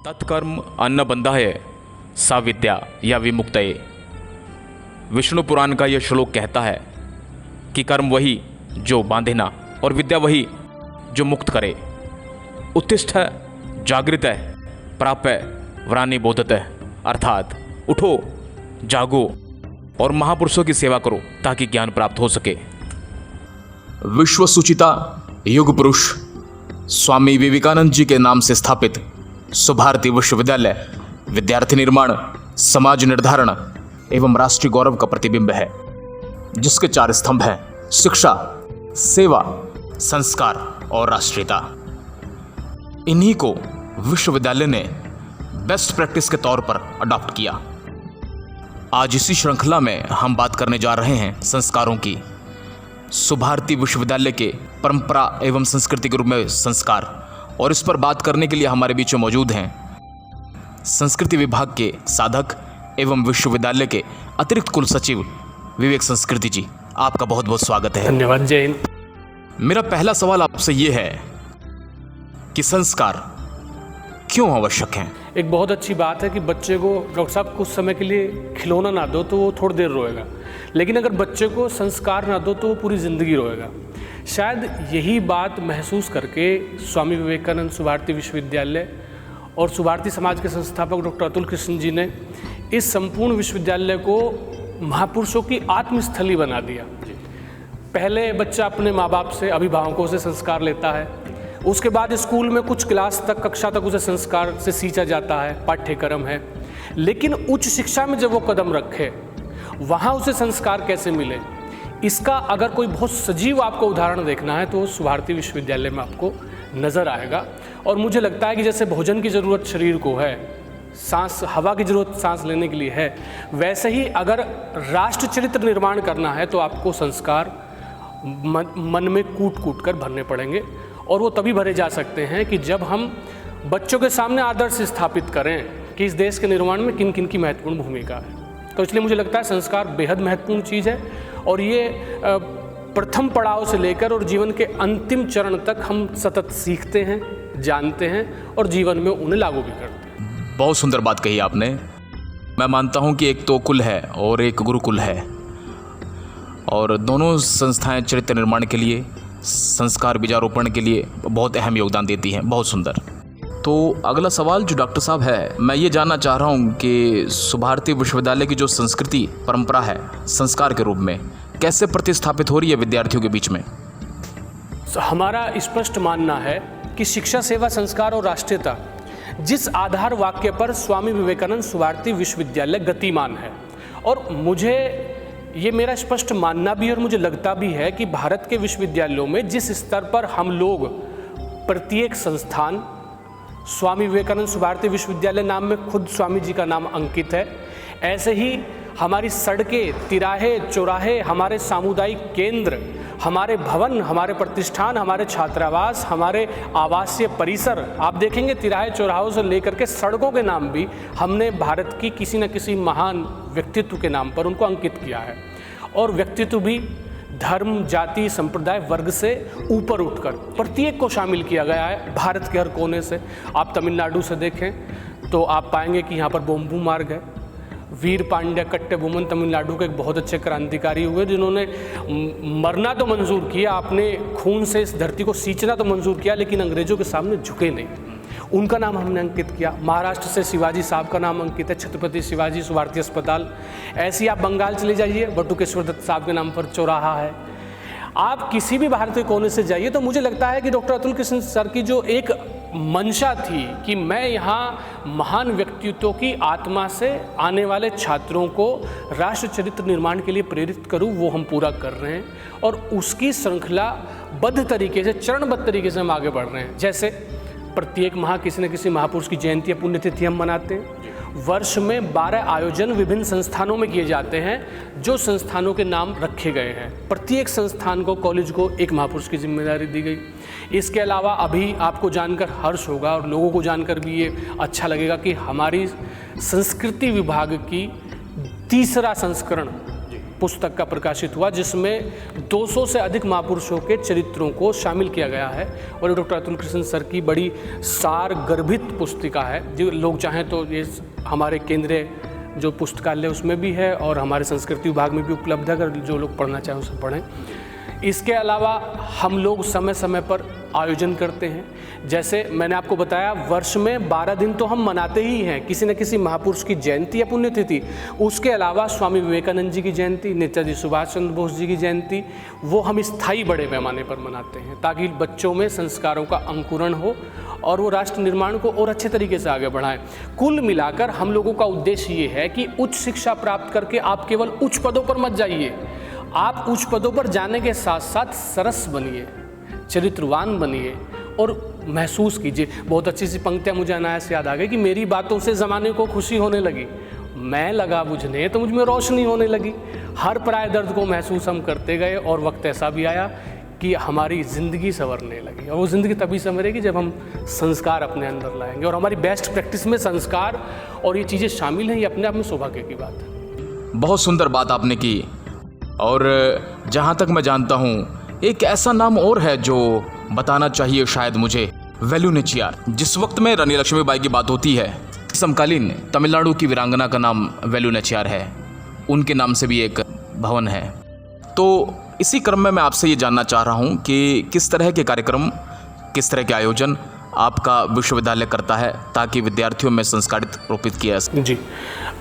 तत्कर्म अन्न बंधा है सा विद्या या विमुक्तये। विष्णु पुराण का यह श्लोक कहता है कि कर्म वही जो बांधे ना और विद्या वही जो मुक्त करे। उत्तिष्ठ जागृत प्राप्य वरानि बोधत, अर्थात उठो जागो और महापुरुषों की सेवा करो ताकि ज्ञान प्राप्त हो सके। विश्व सुचिता युग पुरुष स्वामी विवेकानंद जी के नाम से स्थापित सुभारती विश्वविद्यालय विद्यार्थी निर्माण, समाज निर्धारण एवं राष्ट्रीय गौरव का प्रतिबिंब है, जिसके 4 स्तंभ हैं: शिक्षा, सेवा, संस्कार और राष्ट्रीयता। इन्हीं को विश्वविद्यालय ने बेस्ट प्रैक्टिस के तौर पर अडॉप्ट किया। आज इसी श्रृंखला में हम बात करने जा रहे हैं संस्कारों की। सुभारती विश्वविद्यालय के परंपरा एवं संस्कृति के रूप में संस्कार, और इस पर बात करने के लिए हमारे बीच में मौजूद हैं संस्कृति विभाग के साधक एवं विश्वविद्यालय के अतिरिक्त कुल सचिव विवेक संस्कृति जी। आपका बहुत बहुत स्वागत है। धन्यवाद। जय हिंद। मेरा पहला सवाल आपसे ये है कि संस्कार क्यों आवश्यक हैं? एक बहुत अच्छी बात है कि बच्चे को डॉक्टर साहब कुछ समय के लिए खिलौना ना दो तो वो थोड़ी देर रोएगा, लेकिन अगर बच्चे को संस्कार ना दो तो वो पूरी ज़िंदगी रोएगा। शायद यही बात महसूस करके स्वामी विवेकानंद सुभारती विश्वविद्यालय और सुभारती समाज के संस्थापक डॉक्टर अतुल कृष्ण जी ने इस संपूर्ण विश्वविद्यालय को महापुरुषों की आत्मस्थली बना दिया। पहले बच्चा अपने माँ बाप से, अभिभावकों से संस्कार लेता है, उसके बाद स्कूल में कुछ क्लास तक, कक्षा तक उसे संस्कार से सींचा जाता है, पाठ्यक्रम है। लेकिन उच्च शिक्षा में जब वो कदम रखे, वहाँ उसे संस्कार कैसे मिले, इसका अगर कोई बहुत सजीव आपको उदाहरण देखना है तो सुभारती विश्वविद्यालय में आपको नज़र आएगा। और मुझे लगता है कि जैसे भोजन की ज़रूरत शरीर को है, सांस, हवा की ज़रूरत सांस लेने के लिए है, वैसे ही अगर राष्ट्र चरित्र निर्माण करना है तो आपको संस्कार मन में कूट कूट कर भरने पड़ेंगे। और वो तभी भरे जा सकते हैं कि जब हम बच्चों के सामने आदर्श स्थापित करें कि इस देश के निर्माण में किन किन की महत्वपूर्ण भूमिका है। तो इसलिए मुझे लगता है संस्कार बेहद महत्वपूर्ण चीज़ है, और ये प्रथम पड़ाव से लेकर और जीवन के अंतिम चरण तक हम सतत सीखते हैं, जानते हैं और जीवन में उन्हें लागू भी करते हैं। बहुत सुंदर बात कही आपने। मैं मानता हूँ कि एक तो कुल है और एक गुरुकुल है, और दोनों संस्थाएं चरित्र निर्माण के लिए, संस्कार बीजारोपण के लिए बहुत अहम योगदान देती हैं। बहुत सुंदर। तो अगला सवाल जो डॉक्टर साहब है, मैं ये जानना चाह रहा हूँ कि सुभारती विश्वविद्यालय की जो संस्कृति परंपरा है संस्कार के रूप में कैसे प्रतिस्थापित हो रही है विद्यार्थियों के बीच में? हमारा स्पष्ट मानना है कि शिक्षा, सेवा, संस्कार और राष्ट्रीयता जिस आधार वाक्य पर स्वामी विवेकानंद सुभारती विश्वविद्यालय गतिमान है, और मुझे ये मेरा स्पष्ट मानना भी है और मुझे लगता भी है कि भारत के विश्वविद्यालयों में जिस स्तर पर हम लोग प्रत्येक संस्थान स्वामी विवेकानंद सुभारती विश्वविद्यालय नाम में खुद स्वामी जी का नाम अंकित है, ऐसे ही हमारी सड़कें, तिराहे, चौराहे, हमारे सामुदायिक केंद्र, हमारे भवन, हमारे प्रतिष्ठान, हमारे छात्रावास, हमारे आवासीय परिसर, आप देखेंगे तिराहे चौराहों से लेकर के सड़कों के नाम भी हमने भारत की किसी न किसी महान व्यक्तित्व के नाम पर उनको अंकित किया है। और व्यक्तित्व भी धर्म, जाति, संप्रदाय, वर्ग से ऊपर उठकर प्रत्येक को शामिल किया गया है भारत के हर कोने से। आप तमिलनाडु से देखें तो आप पाएंगे कि यहाँ पर बोम्बू मार्ग है। वीर पांड्या कट्टबोमन तमिलनाडु के एक बहुत अच्छे क्रांतिकारी हुए जिन्होंने मरना तो मंजूर किया, अपने खून से इस धरती को सींचना तो मंजूर किया, लेकिन अंग्रेजों के सामने झुके नहीं। उनका नाम हमने अंकित किया। महाराष्ट्र से शिवाजी साहब का नाम अंकित है, छत्रपति शिवाजी सुभारती अस्पताल। ऐसे ही आप बंगाल चले जाइए, बटुकेश्वर दत्त साहब के नाम पर चौराहा है। आप किसी भी भारत के कोने से जाइए तो मुझे लगता है कि डॉक्टर अतुल कृष्ण सर की जो एक मंशा थी कि मैं यहाँ महान व्यक्तित्वों की आत्मा से आने वाले छात्रों को राष्ट्र चरित्र निर्माण के लिए प्रेरित करूँ, वो हम पूरा कर रहे हैं। और उसकी श्रृंखलाबद्ध तरीके से, चरणबद्ध तरीके से हम आगे बढ़ रहे हैं। जैसे प्रत्येक माह किसी न किसी महापुरुष की जयंती या पुण्यतिथि हम मनाते हैं। वर्ष में 12 आयोजन विभिन्न संस्थानों में किए जाते हैं जो संस्थानों के नाम रखे गए हैं। प्रत्येक संस्थान को, कॉलेज को एक महापुरुष की जिम्मेदारी दी गई। इसके अलावा अभी आपको जानकर हर्ष होगा और लोगों को जानकर भी ये अच्छा लगेगा कि हमारी संस्कृति विभाग की तीसरा संस्करण पुस्तक का प्रकाशित हुआ, जिसमें 200 से अधिक महापुरुषों के चरित्रों को शामिल किया गया है। और डॉक्टर अतुल कृष्ण सर की बड़ी सार गर्भित पुस्तिका है, जो लोग चाहें तो ये हमारे केंद्रीय जो पुस्तकालय उसमें भी है और हमारे संस्कृति विभाग में भी उपलब्ध है, अगर जो लोग पढ़ना चाहें उसे पढ़ें। इसके अलावा हम लोग समय समय पर आयोजन करते हैं। जैसे मैंने आपको बताया, वर्ष में 12 दिन तो हम मनाते ही हैं, किसी न किसी महापुरुष की जयंती या पुण्यतिथि। उसके अलावा स्वामी विवेकानंद जी की जयंती, नेताजी सुभाष चंद्र बोस जी की जयंती, वो हम स्थायी बड़े पैमाने पर मनाते हैं, ताकि बच्चों में संस्कारों का अंकुरण हो और वो राष्ट्र निर्माण को और अच्छे तरीके से आगे बढ़ाएं। कुल मिलाकर हम लोगों का उद्देश्य ये है कि उच्च शिक्षा प्राप्त करके आप केवल उच्च पदों पर मत जाइए, आप उच्च पदों पर जाने के साथ साथ सरस बनिए, चरित्रवान बनिए और महसूस कीजिए। बहुत अच्छी सी पंक्तियाँ मुझे अनायास याद आ गई कि मेरी बातों से ज़माने को खुशी होने लगी, मैं लगा बुझने तो मुझ में रोशनी होने लगी। हर पराये दर्द को महसूस हम करते गए और वक्त ऐसा भी आया कि हमारी ज़िंदगी संवरने लगी। और वो ज़िंदगी तभी संवरेगी जब हम संस्कार अपने अंदर लाएंगे, और हमारी बेस्ट प्रैक्टिस में संस्कार और ये चीज़ें शामिल हैं। ये अपने आप में सौभाग्य की बात है। बहुत सुंदर बात आपने की। और जहाँ तक मैं जानता हूँ, एक ऐसा नाम और है जो बताना चाहिए शायद मुझे, वेलु नाचियार। जिस वक्त में रानी लक्ष्मीबाई की बात होती है, समकालीन तमिलनाडु की वीरांगना का नाम वेलु नाचियार है, उनके नाम से भी एक भवन है। तो इसी क्रम में मैं आपसे ये जानना चाह रहा हूँ कि किस तरह के कार्यक्रम, किस तरह के आयोजन आपका विश्वविद्यालय करता है ताकि विद्यार्थियों में संस्कारित रोपित किया जा सके। जी,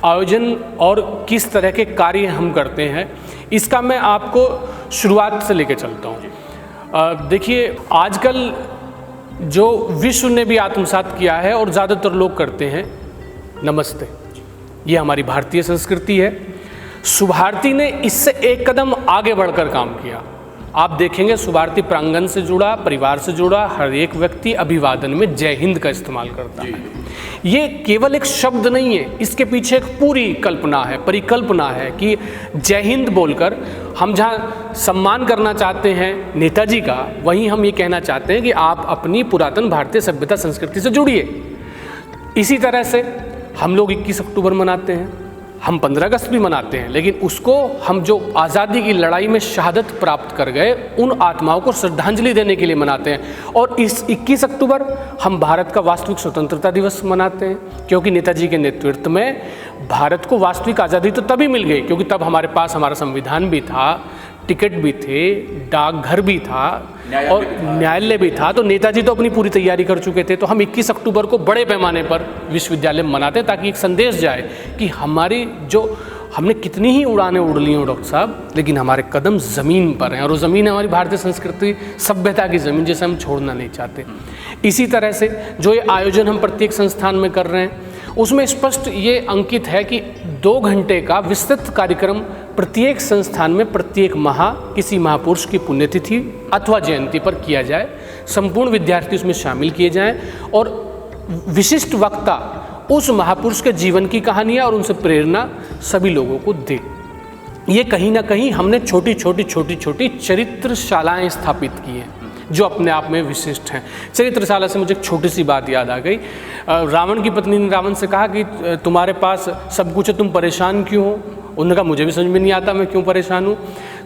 आयोजन और किस तरह के कार्य हम करते हैं, इसका मैं आपको शुरुआत से लेकर चलता हूँ। देखिए, आजकल जो विश्व ने भी आत्मसात किया है और ज़्यादातर लोग करते हैं, नमस्ते। ये हमारी भारतीय संस्कृति है। सुभारती ने इससे एक कदम आगे बढ़कर काम किया। आप देखेंगे सुभारती प्रांगण से जुड़ा, परिवार से जुड़ा हर एक व्यक्ति अभिवादन में जय हिंद का इस्तेमाल करता है। ये केवल एक शब्द नहीं है, इसके पीछे एक पूरी कल्पना है, परिकल्पना है कि जय हिंद बोलकर हम जहाँ सम्मान करना चाहते हैं नेताजी का, वहीं हम ये कहना चाहते हैं कि आप अपनी पुरातन भारतीय सभ्यता संस्कृति से जुड़िए। इसी तरह से हम लोग 21 अक्टूबर मनाते हैं, हम 15 अगस्त भी मनाते हैं, लेकिन उसको हम जो आज़ादी की लड़ाई में शहादत प्राप्त कर गए उन आत्माओं को श्रद्धांजलि देने के लिए मनाते हैं। और इस 21 अक्टूबर हम भारत का वास्तविक स्वतंत्रता दिवस मनाते हैं, क्योंकि नेताजी के नेतृत्व में भारत को वास्तविक आज़ादी तो तभी मिल गई क्योंकि तब हमारे पास हमारा संविधान भी था, टिकट भी थे, डाकघर भी था और न्यायालय भी था। तो नेताजी तो अपनी पूरी तैयारी कर चुके थे। तो हम 21 अक्टूबर को बड़े पैमाने पर विश्वविद्यालय में मनाते हैं, ताकि एक संदेश जाए कि हमारी जो हमने कितनी ही उड़ानें उड़ ली हो डॉक्टर साहब, लेकिन हमारे कदम ज़मीन पर हैं और वो ज़मीन है हमारी भारतीय संस्कृति सभ्यता की ज़मीन, जिसे हम छोड़ना नहीं चाहते। इसी तरह से जो ये आयोजन हम प्रत्येक संस्थान में कर रहे हैं, उसमें स्पष्ट ये अंकित है कि 2 घंटे का विस्तृत कार्यक्रम प्रत्येक संस्थान में प्रत्येक माह किसी महापुरुष की पुण्यतिथि अथवा जयंती पर किया जाए। संपूर्ण विद्यार्थी उसमें शामिल किए जाएं और विशिष्ट वक्ता उस महापुरुष के जीवन की कहानियाँ और उनसे प्रेरणा सभी लोगों को दे। ये कहीं ना कहीं हमने छोटी छोटी चरित्रशालाएँ स्थापित की हैं जो अपने आप में विशिष्ट हैं। चरित्रशाला से मुझे एक छोटी सी बात याद आ गई। रावण की पत्नी ने रावण से कहा कि तुम्हारे पास सब कुछ है, तुम परेशान क्यों हो? उन्होंने कहा मुझे भी समझ में नहीं आता मैं क्यों परेशान हूँ।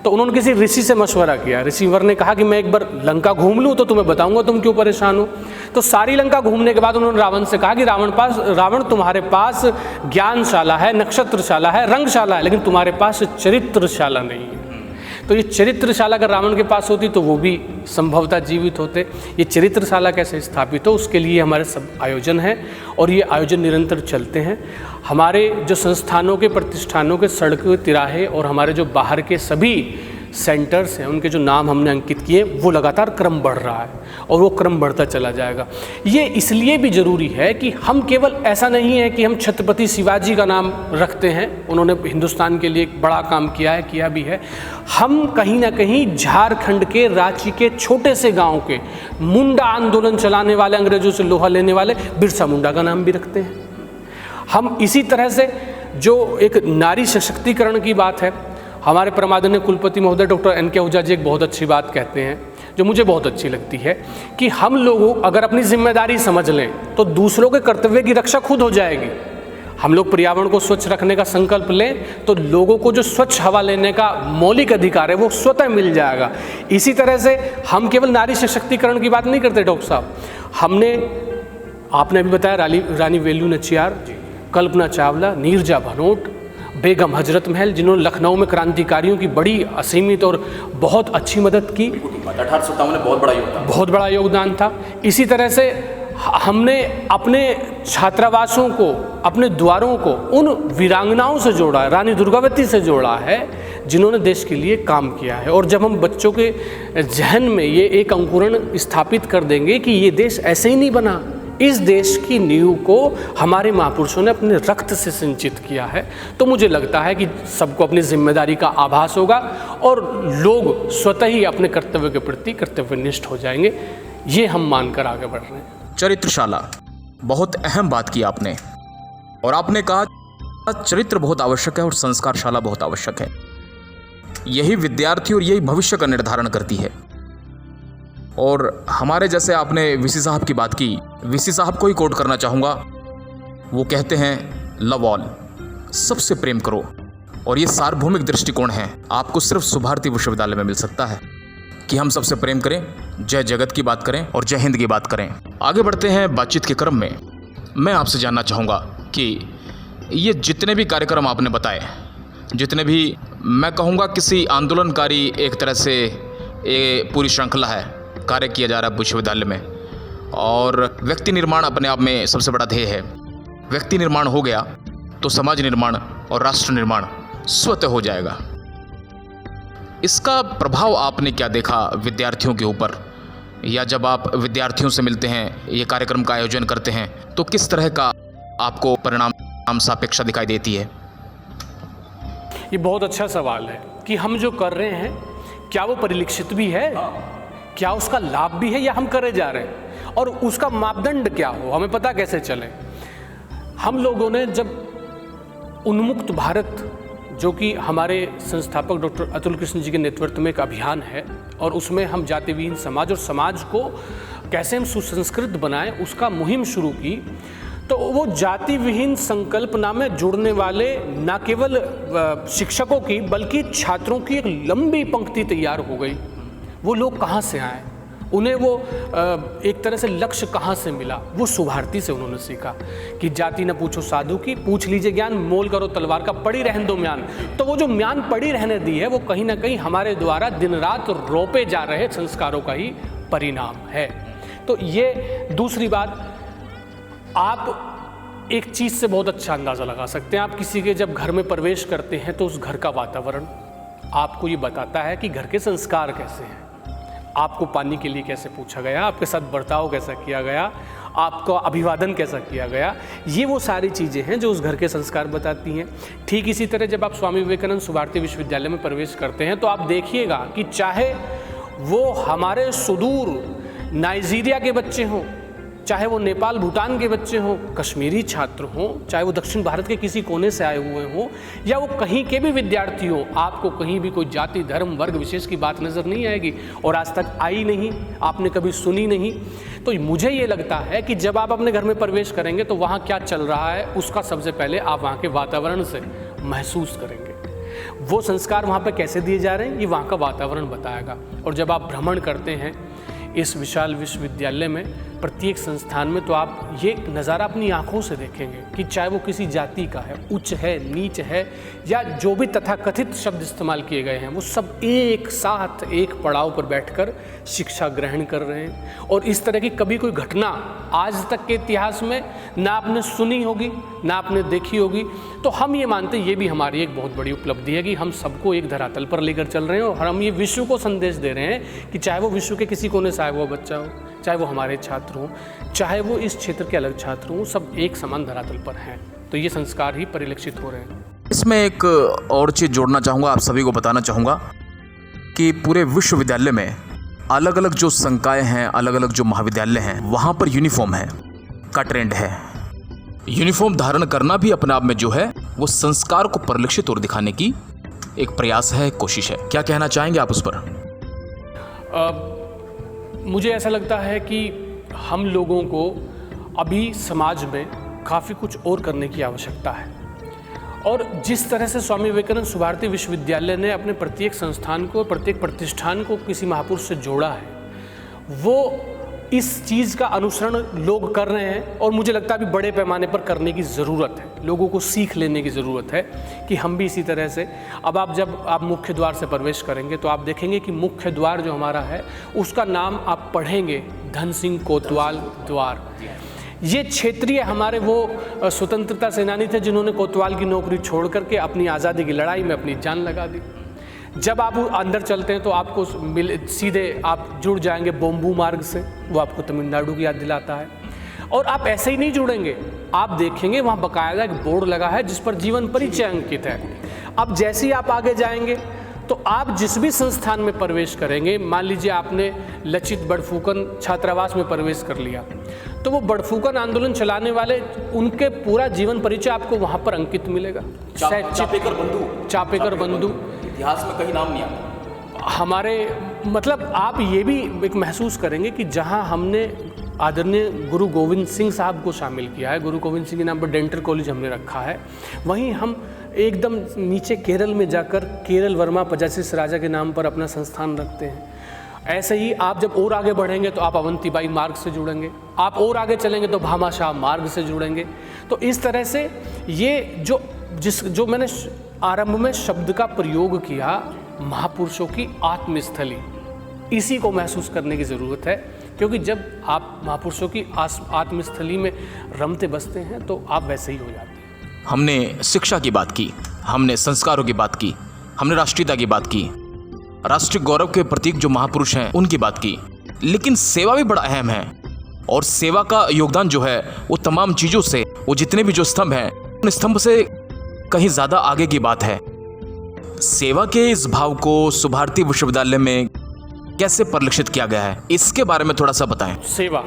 तो उन्होंने किसी ऋषि से मशवरा किया। ऋषिवर ने कहा कि मैं एक बार लंका घूम लूँ तो तुम्हें बताऊंगा तुम क्यों परेशान हो। तो सारी लंका घूमने के बाद उन्होंने रावण से कहा कि रावण तुम्हारे पास ज्ञानशाला है, नक्षत्रशाला है, रंगशाला है, लेकिन तुम्हारे पास चरित्रशाला नहीं है। तो ये चरित्रशाला अगर रावण के पास होती तो वो भी संभवतः जीवित होते। ये चरित्रशाला कैसे स्थापित हो, उसके लिए हमारे सब आयोजन हैं और ये आयोजन निरंतर चलते हैं। हमारे जो संस्थानों के, प्रतिष्ठानों के सड़क तिराहे और हमारे जो बाहर के सभी सेंटर्स हैं, उनके जो नाम हमने अंकित किए, वो लगातार क्रम बढ़ रहा है और वो क्रम बढ़ता चला जाएगा। ये इसलिए भी ज़रूरी है कि हम केवल ऐसा नहीं है कि हम छत्रपति शिवाजी का नाम रखते हैं, उन्होंने हिंदुस्तान के लिए एक बड़ा काम किया भी है। हम कहीं ना कहीं झारखंड के रांची के छोटे से गांव के मुंडा आंदोलन चलाने वाले, अंग्रेजों से लोहा लेने वाले बिरसा मुंडा का नाम भी रखते हैं। हम इसी तरह से जो एक नारी सशक्तिकरण की बात है, हमारे परमादरणीय कुलपति महोदय डॉक्टर एन के आहूजा जी एक बहुत अच्छी बात कहते हैं जो मुझे बहुत अच्छी लगती है कि हम लोग अगर अपनी जिम्मेदारी समझ लें तो दूसरों के कर्तव्य की रक्षा खुद हो जाएगी। हम लोग पर्यावरण को स्वच्छ रखने का संकल्प लें तो लोगों को जो स्वच्छ हवा लेने का मौलिक अधिकार है वो स्वतः मिल जाएगा। इसी तरह से हम केवल नारी सशक्तिकरण की बात नहीं करते डॉक्टर साहब, आपने अभी बताया रानी वेलु नाचियार, कल्पना चावला, नीरजा भनोट, बेगम हजरत महल, जिन्होंने लखनऊ में क्रांतिकारियों की बड़ी असीमित और बहुत अच्छी मदद की। 1857 में बहुत बड़ा योगदान था। इसी तरह से हमने अपने छात्रावासों को, अपने द्वारों को उन वीरांगनाओं से जोड़ा है, रानी दुर्गावती से जोड़ा है, जिन्होंने देश के लिए काम किया है। और जब हम बच्चों के जहन में ये एक अंकुरण स्थापित कर देंगे कि ये देश ऐसे ही नहीं बना, इस देश की नींव को हमारे महापुरुषों ने अपने रक्त से सिंचित किया है, तो मुझे लगता है कि सबको अपनी जिम्मेदारी का आभास होगा और लोग स्वतः ही अपने कर्तव्य के प्रति कर्तव्यनिष्ठ हो जाएंगे। ये हम मानकर आगे बढ़ रहे हैं। चरित्रशाला, बहुत अहम बात की आपने, और आपने कहा चरित्र बहुत आवश्यक है और संस्कारशाला बहुत आवश्यक है। यही विद्यार्थी और यही भविष्य का निर्धारण करती है। और हमारे जैसे आपने वीसी साहब की बात की, वीसी साहब को ही कोट करना चाहूँगा। वो कहते हैं लव ऑल, सबसे प्रेम करो, और ये सार्वभौमिक दृष्टिकोण है, आपको सिर्फ सुभारती विश्वविद्यालय में मिल सकता है कि हम सबसे प्रेम करें, जय जगत की बात करें और जय हिंद की बात करें। आगे बढ़ते हैं बातचीत के क्रम में। मैं आपसे जानना चाहूँगा कि ये जितने भी कार्यक्रम आपने बताए, जितने भी, मैं कहूँगा किसी आंदोलनकारी एक तरह से ये पूरी श्रृंखला है, कार्य किया जा रहा है विश्वविद्यालय में, और व्यक्ति निर्माण अपने आप में सबसे बड़ा ध्येय है। व्यक्ति निर्माण हो गया तो समाज निर्माण और राष्ट्र निर्माण स्वतः हो जाएगा। इसका प्रभाव आपने क्या देखा विद्यार्थियों के ऊपर, या जब आप विद्यार्थियों से मिलते हैं, ये कार्यक्रम का आयोजन करते हैं, तो किस तरह का आपको परिणाम सापेक्षा दिखाई देती है? ये बहुत अच्छा सवाल है कि हम जो कर रहे हैं क्या वो परिलक्षित भी है, क्या उसका लाभ भी है, या हम करे जा रहे हैं, और उसका मापदंड क्या हो, हमें पता कैसे चले। हम लोगों ने जब उन्मुक्त भारत, जो कि हमारे संस्थापक डॉक्टर अतुल कृष्ण जी के नेतृत्व में एक अभियान है, और उसमें हम जाति विहीन समाज और समाज को कैसे हम सुसंस्कृत बनाएं, उसका मुहिम शुरू की, तो वो जाति विहीन संकल्पना में जुड़ने वाले न केवल शिक्षकों की बल्कि छात्रों की एक लंबी पंक्ति तैयार हो गई। वो लोग कहाँ से आए, उन्हें वो एक तरह से लक्ष्य कहाँ से मिला, वो सुभारती से उन्होंने सीखा कि जाति न पूछो साधु की, पूछ लीजिए ज्ञान, मोल करो तलवार का, पड़ी रहने दो म्यान। तो वो जो म्यान पड़ी रहने दी है, वो कहीं ना कहीं हमारे द्वारा दिन रात रोपे जा रहे संस्कारों का ही परिणाम है। तो ये दूसरी बात, आप एक चीज़ से बहुत अच्छा अंदाज़ा लगा सकते हैं। आप किसी के जब घर में प्रवेश करते हैं तो उस घर का वातावरण आपको ये बताता है कि घर के संस्कार कैसे हैं, आपको पानी के लिए कैसे पूछा गया, आपके साथ बर्ताव कैसा किया गया, आपका अभिवादन कैसा किया गया। ये वो सारी चीज़ें हैं जो उस घर के संस्कार बताती हैं। ठीक इसी तरह जब आप स्वामी विवेकानंद सुभारती विश्वविद्यालय में प्रवेश करते हैं तो आप देखिएगा कि चाहे वो हमारे सुदूर नाइजीरिया के बच्चे हों, चाहे वो नेपाल भूटान के बच्चे हों, कश्मीरी छात्र हों, चाहे वो दक्षिण भारत के किसी कोने से आए हुए हों, या वो कहीं के भी विद्यार्थी हों, आपको कहीं भी कोई जाति धर्म वर्ग विशेष की बात नज़र नहीं आएगी, और आज तक आई नहीं, आपने कभी सुनी नहीं। तो मुझे ये लगता है कि जब आप अपने घर में प्रवेश करेंगे तो वहाँ क्या चल रहा है उसका सबसे पहले आप वहाँ के वातावरण से महसूस करेंगे। वो संस्कार वहाँ पर कैसे दिए जा रहे हैं, ये वहाँ का वातावरण बताएगा। और जब आप भ्रमण करते हैं इस विशाल विश्वविद्यालय में, प्रत्येक संस्थान में, तो आप ये नज़ारा अपनी आंखों से देखेंगे कि चाहे वो किसी जाति का है, उच्च है, नीच है, या जो भी तथाकथित शब्द इस्तेमाल किए गए हैं, वो सब एक साथ एक पड़ाव पर बैठकर शिक्षा ग्रहण कर रहे हैं। और इस तरह की कभी कोई घटना आज तक के इतिहास में ना आपने सुनी होगी, ना आपने देखी होगी। तो हम ये मानते हैं ये भी हमारी एक बहुत बड़ी उपलब्धि है कि हम सबको एक धरातल पर लेकर चल रहे हैं, और हम ये विश्व को संदेश दे रहे हैं कि चाहे वो विश्व के किसी कोने से आया हुआ बच्चा हो, चाहे वो हमारे छात्र हों, चाहे वो इस क्षेत्र के अलग छात्र हों, सब एक समान धरातल पर हैं। तो ये संस्कार ही परिलक्षित हो रहे हैं। इसमें एक और चीज़ जोड़ना चाहूँगा, आप सभी को बताना चाहूँगा कि पूरे विश्वविद्यालय में अलग अलग जो संकाय हैं, अलग अलग जो महाविद्यालय हैं, वहाँ पर यूनिफॉर्म है का ट्रेंड है। यूनिफॉर्म धारण करना भी अपने आप में जो है वो संस्कार को परिलक्षित और दिखाने की एक प्रयास है, कोशिश है। क्या कहना चाहेंगे आप उस पर? मुझे ऐसा लगता है कि हम लोगों को अभी समाज में काफ़ी कुछ और करने की आवश्यकता है। और जिस तरह से स्वामी विवेकानंद सुभारती विश्वविद्यालय ने अपने प्रत्येक संस्थान को, प्रत्येक प्रतिष्ठान को किसी महापुरुष से जोड़ा है, वो इस चीज़ का अनुसरण लोग कर रहे हैं और मुझे लगता है अभी बड़े पैमाने पर करने की ज़रूरत है। लोगों को सीख लेने की ज़रूरत है कि हम भी इसी तरह से, अब जब आप मुख्य द्वार से प्रवेश करेंगे तो आप देखेंगे कि मुख्य द्वार जो हमारा है उसका नाम आप पढ़ेंगे धन सिंह कोतवाल द्वार। ये क्षेत्रीय हमारे वो स्वतंत्रता सेनानी थे जिन्होंने कोतवाल की नौकरी छोड़ करके अपनी आज़ादी की लड़ाई में अपनी जान लगा दी। जब आप अंदर चलते हैं तो आपको सीधे आप जुड़ जाएंगे बोम्बू मार्ग से, वो आपको तमिलनाडु की याद दिलाता है। और आप ऐसे ही नहीं जुड़ेंगे, आप देखेंगे वहाँ बकायदा एक बोर्ड लगा है जिस पर जीवन परिचय अंकित है। अब जैसे ही आप आगे जाएंगे तो आप जिस भी संस्थान में प्रवेश करेंगे, मान लीजिए आपने लचित बड़फुकन छात्रावास में प्रवेश कर लिया, तो वो बड़फुकन आंदोलन चलाने वाले उनके पूरा जीवन परिचय आपको वहाँ पर अंकित मिलेगा। चापेकर बंधु इतिहास में कहीं नाम नहीं आता हमारे, मतलब आप ये भी एक महसूस करेंगे कि जहाँ हमने आदरणीय गुरु गोविंद सिंह साहब को शामिल किया है, गुरु गोविंद सिंह के नाम पर डेंटल कॉलेज हमने रखा है, वहीं हम एकदम नीचे केरल में जाकर केरल वर्मा पजासिस राजा के नाम पर अपना संस्थान रखते हैं। ऐसे ही आप जब और आगे बढ़ेंगे तो आप अवंतीबाई मार्ग से जुड़ेंगे, आप और आगे चलेंगे तो भामाशाह मार्ग से जुड़ेंगे। तो इस तरह से ये जो मैंने आरंभ में शब्द का प्रयोग किया, महापुरुषों की आत्मस्थली, इसी को महसूस करने की ज़रूरत है, क्योंकि जब आप महापुरुषों की आत्मस्थली में रमते बसते हैं तो आप वैसे ही हो जाते हैं। हमने शिक्षा की बात की, हमने संस्कारों की बात की, हमने राष्ट्रीयता की बात की, राष्ट्रीय गौरव के प्रतीक जो महापुरुष हैं उनकी बात की, लेकिन सेवा भी बड़ा अहम है। और सेवा का योगदान जो है वो तमाम चीज़ों से, वो जितने भी जो स्तंभ हैं उन स्तंभ से कहीं ज़्यादा आगे की बात है। सेवा के इस भाव को सुभारती विश्वविद्यालय में कैसे परिलक्षित किया गया है, इसके बारे में थोड़ा सा बताएं। सेवा,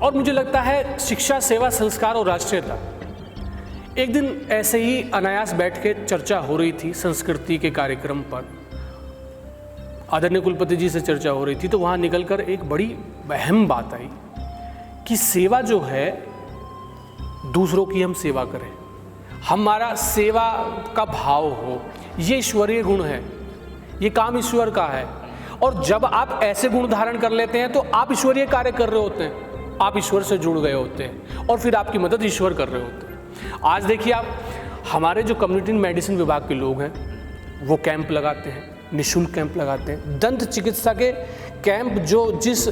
और मुझे लगता है शिक्षा, सेवा, संस्कार और राष्ट्रीयता। एक दिन ऐसे ही अनायास बैठ के चर्चा हो रही थी संस्कृति के कार्यक्रम पर, आदरणीय कुलपति जी से चर्चा हो रही थी, तो वहाँ निकलकर एक बड़ी अहम बात आई कि सेवा जो है, दूसरों की हम सेवा करें, हमारा सेवा का भाव हो, ये ईश्वरीय गुण है, ये काम ईश्वर का है। और जब आप ऐसे गुण धारण कर लेते हैं तो आप ईश्वरीय कार्य कर रहे होते हैं, आप ईश्वर से जुड़ गए होते हैं और फिर आपकी मदद ईश्वर कर रहे होते हैं। आज देखिए आप, हमारे जो कम्युनिटी मेडिसिन विभाग के लोग हैं वो कैंप लगाते हैं, निःशुल्क कैंप लगाते हैं। दंत चिकित्सा के कैंप जो जिस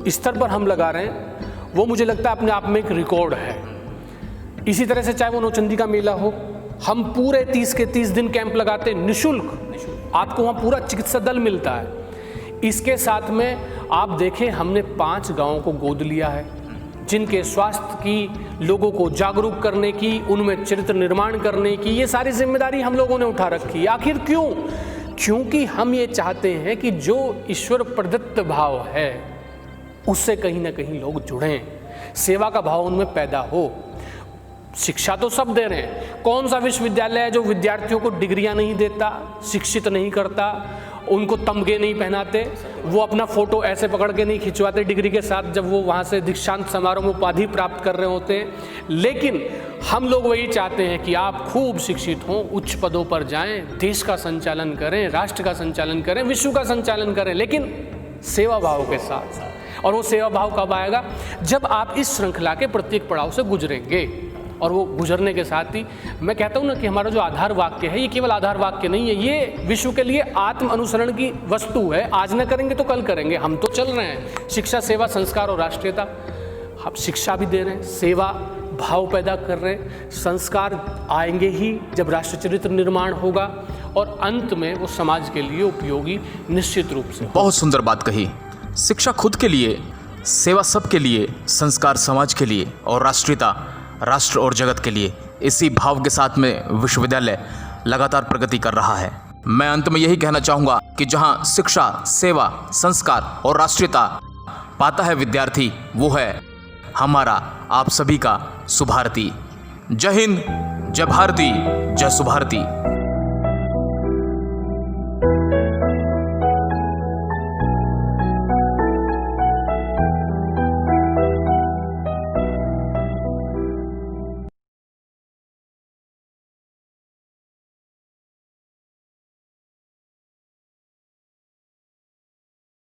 स्तर पर हम लगा रहे हैं वो मुझे लगता है अपने आप में एक रिकॉर्ड है। इसी तरह से चाहे वो नौचंदी का मेला हो, हम पूरे 30 के 30 दिन कैंप लगाते हैं निःशुल्क, आपको वहाँ पूरा चिकित्सा दल मिलता है। इसके साथ में आप देखें, हमने 5 गाँवों को गोद लिया है जिनके स्वास्थ्य की, लोगों को जागरूक करने की, उनमें चरित्र निर्माण करने की, ये सारी जिम्मेदारी हम लोगों ने उठा रखी है। आखिर क्यों? क्योंकि हम ये चाहते हैं कि जो ईश्वर प्रदत्त भाव है उससे कहीं ना कहीं लोग जुड़ें, सेवा का भाव उनमें पैदा हो। शिक्षा तो सब दे रहे हैं, कौन सा विश्वविद्यालय है जो विद्यार्थियों को डिग्रियां नहीं देता, शिक्षित नहीं करता, उनको तमगे नहीं पहनाते, वो अपना फोटो ऐसे पकड़ के नहीं खिंचवाते डिग्री के साथ जब वो वहाँ से दीक्षांत समारोह में उपाधि प्राप्त कर रहे होते हैं। लेकिन हम लोग वही चाहते हैं कि आप खूब शिक्षित हों, उच्च पदों पर जाएं, देश का संचालन करें, राष्ट्र का संचालन करें, विश्व का संचालन करें, लेकिन सेवा भाव के साथ। और वो सेवा भाव कब आएगा? जब आप इस श्रृंखला के प्रत्येक पड़ाव से गुजरेंगे। और वो गुजरने के साथ ही मैं कहता हूँ ना कि हमारा जो आधार वाक्य है, ये केवल आधार वाक्य नहीं है, ये विश्व के लिए आत्म अनुसरण की वस्तु है। आज न करेंगे तो कल करेंगे, हम तो चल रहे हैं। शिक्षा, सेवा, संस्कार और राष्ट्रीयता, हम शिक्षा भी दे रहे हैं, सेवा भाव पैदा कर रहे हैं, संस्कार आएंगे ही जब राष्ट्र चरित्र निर्माण होगा, और अंत में वो समाज के लिए उपयोगी निश्चित रूप से। बहुत सुंदर बात कही। शिक्षा खुद के लिए, सेवा सबके लिए, संस्कार समाज के लिए और राष्ट्रीयता राष्ट्र और जगत के लिए, इसी भाव के साथ में विश्वविद्यालय लगातार प्रगति कर रहा है। मैं अंत में यही कहना चाहूँगा कि जहाँ शिक्षा, सेवा, संस्कार और राष्ट्रीयता पाता है विद्यार्थी, वो है हमारा, आप सभी का सुभारती। जय हिंद, जय भारती, जय सुभारती।